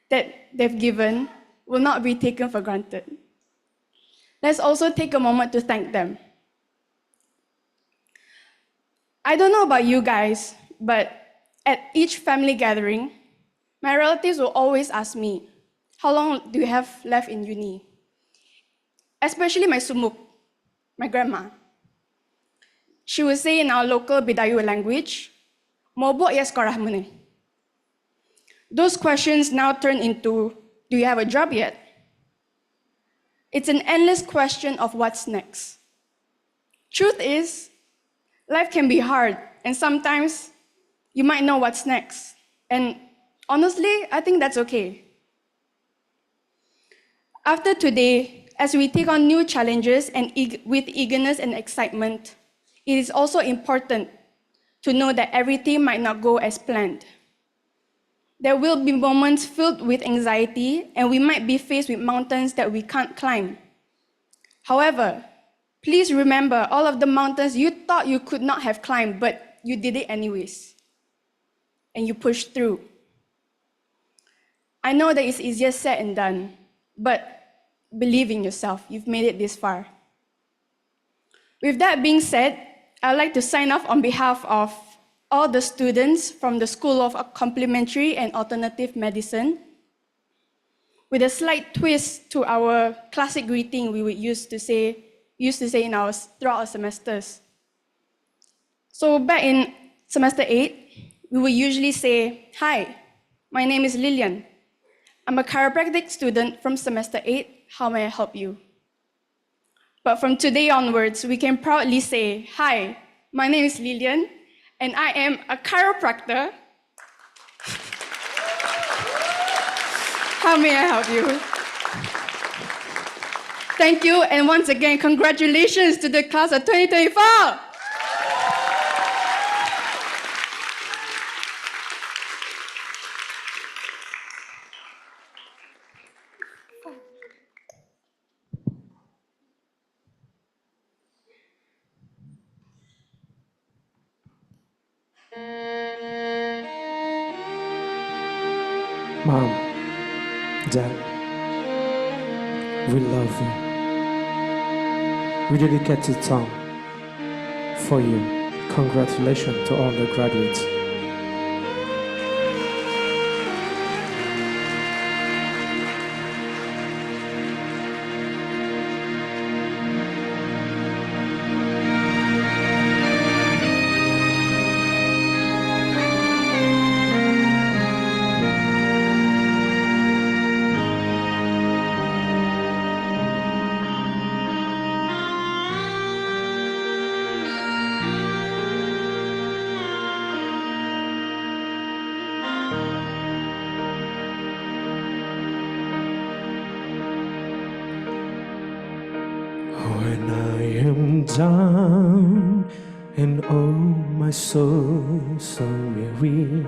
that they've given will not be taken for granted. Let's also take a moment to thank them. I don't know about you guys, but at each family gathering, my relatives will always ask me, how long do you have left in uni? Especially my sumuk, my grandma. She would say in our local Bidayu language, "Mobok ya sekolah mo ni?" Those questions now turn into, do you have a job yet? It's an endless question of what's next. Truth is, life can be hard, and sometimes you might know what's next. And honestly, I think that's okay. After today, as we take on new challenges and with eagerness and excitement, it is also important to know that everything might not go as planned. There will be moments filled with anxiety, and we might be faced with mountains that we can't climb. However, please remember all of the mountains you thought you could not have climbed, but you did it anyways. And you pushed through. I know that it's easier said than done, but believe in yourself. You've made it this far. With that being said, I'd like to sign off on behalf of all the students from the School of Complementary and Alternative Medicine, with a slight twist to our classic greeting we used to say throughout our semesters. So back in semester 8, we would usually say, "Hi, my name is Lillian. I'm a chiropractic student from semester 8. How may I help you?" But from today onwards, we can proudly say, "Hi, my name is Lillian, and I am a chiropractor. How may I help you?" Thank you, and once again, congratulations to the class of 2024. Mom, Dad, we love you. We dedicate this song for you. Congratulations to all the graduates. When I am down and oh my soul so weary,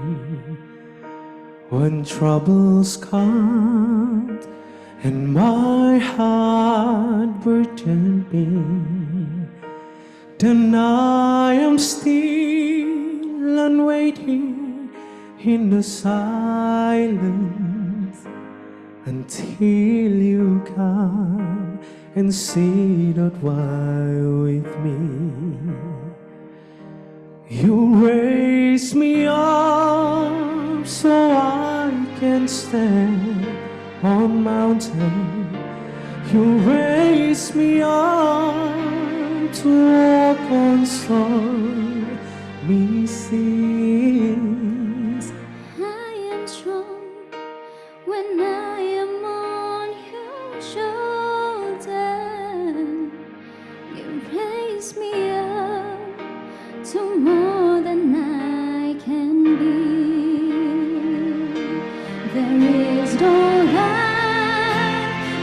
when troubles come and my heart burdened me, then I am still and waiting in the silence until you come and sit a while with me. You raise me up so I can stand on mountain. You raise me up to walk on stormy seas. I am strong when I am on your shoulder. You raise me up to more than I can be. There is no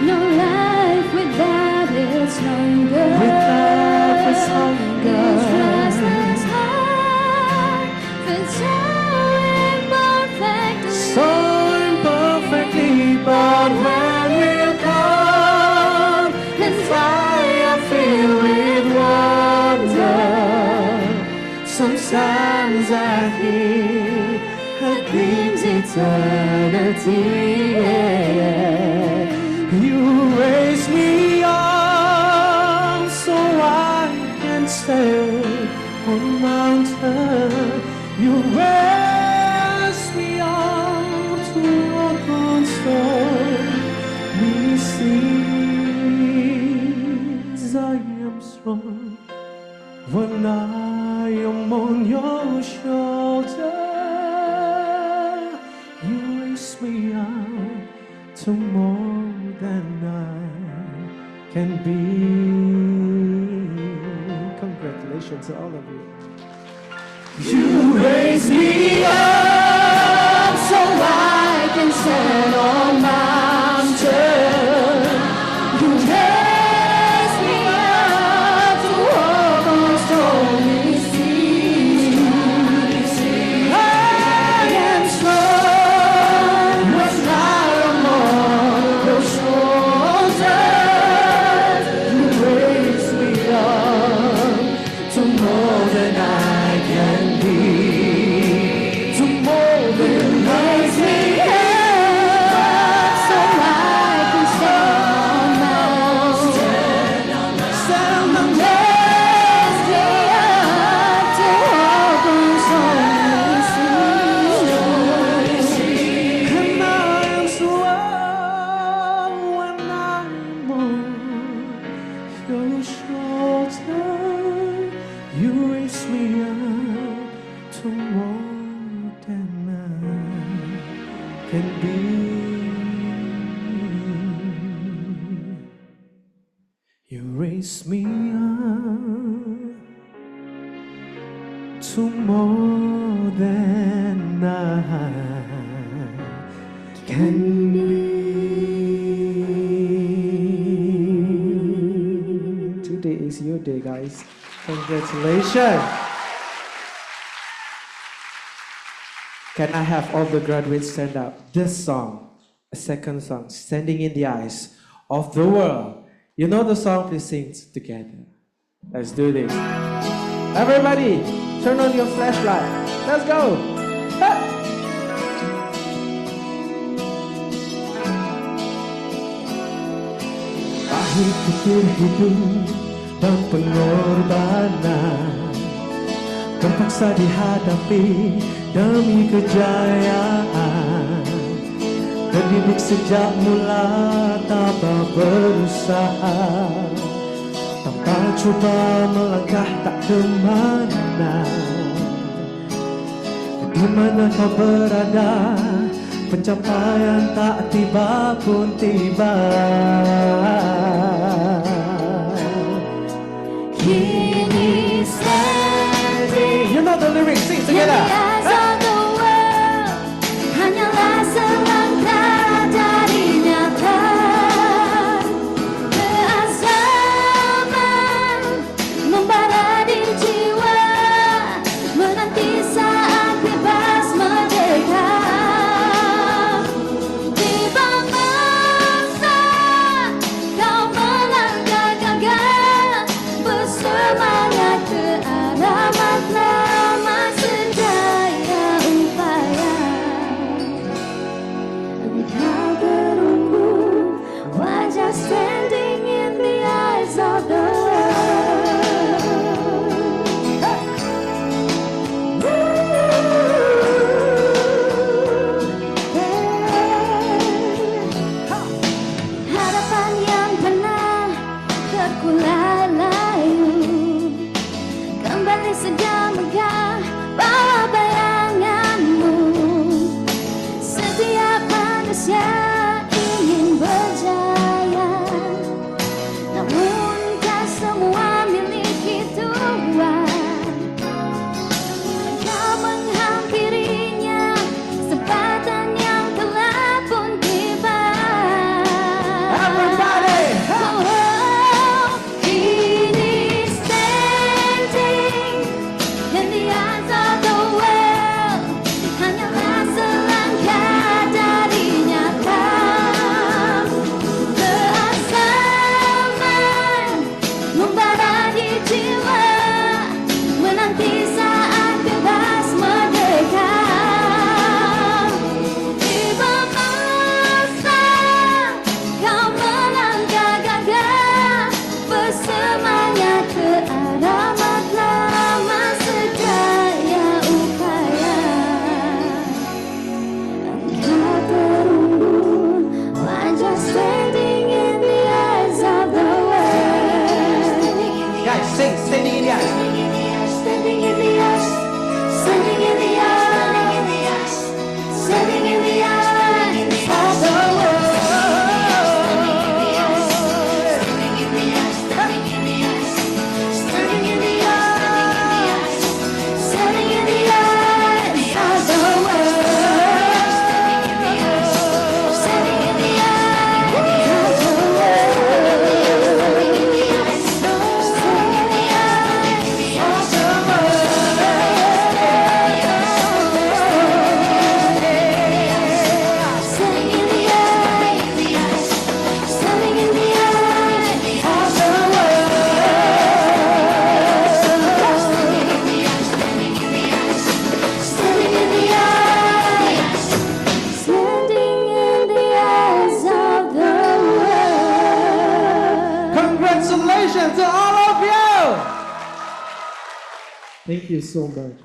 life without its hunger. Without its hunger. Its restless heart that's so imperfectly. So imperfectly, but when we come and fire filled with wonder, sometimes I hear a glimpse eternity. You raise me up so I can stand on mountain. You raise me up to walk on stormy seas. I am strong when I am on your shoulder. You to more than I can be. Congratulations to all of you. You raise me up so I can stand on mountains. You raise me up to walk on stormy seas. I am strong when I am on your shoulders. You raise me up to more than I can be, to more than raise me up so I can stand on mountains. Stand on raise me up to walk on stormy seas. And I am strong when I'm on your shoulder. You raise me up to more than I can be. You raise me up to more than I can be. Today is your day, guys. Congratulations. Can I have all the graduates stand up? This song, a second song, Standing in the Eyes of the World. You know the song, please sing together. Let's do this. Everybody, turn on your flashlight. Let's go. Ha! Pahit putih hidup dan pengorbanan terpaksa dihadapi demi kejayaan. Terdidik sejak mula tanpa berusaha, tanpa coba melangkah tak kemana. Di mana kau berada, pencapaian tak tiba pun tiba. Kini standing. You know the lyrics, sing together. Hanyalah selangkah dari nyata. Keasaman membara di jiwa, menanti saat bebas merdeka. Tiba masa kau melangkah gagah, bersemangat ke arah matlamat senjaya. Thank you so much.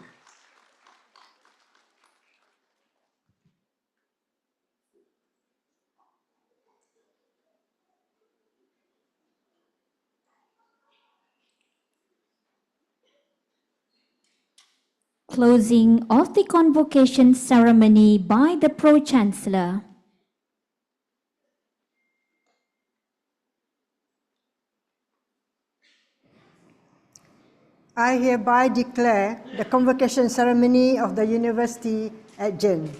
Closing of the convocation ceremony by the Pro-Chancellor. I hereby declare the convocation ceremony of the university adjourned.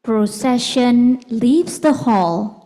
Procession leaves the hall.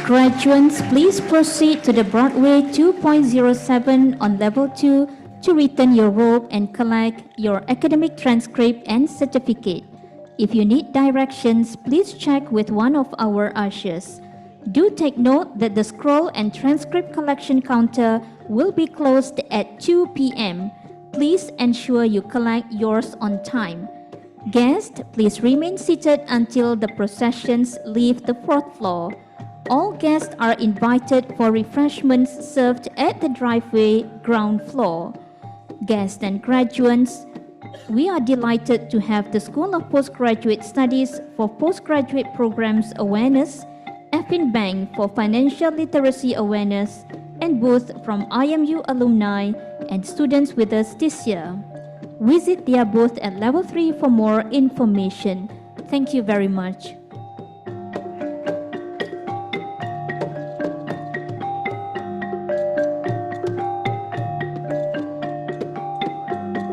Graduates, please proceed to the Broadway 2.07 on level 2 to return your robe and collect your academic transcript and certificate. If you need directions, please check with one of our ushers. Do take note that the scroll and transcript collection counter will be closed at 2 p.m. Please ensure you collect yours on time. Guests, please remain seated until the processions leave the fourth floor. All guests are invited for refreshments served at the driveway ground floor. Guests and graduates, we are delighted to have the School of Postgraduate Studies for Postgraduate Programs Awareness, Effin Bank for Financial Literacy Awareness, and both from IMU alumni and students with us this year. Visit their booth at level 3 for more information. Thank you very much.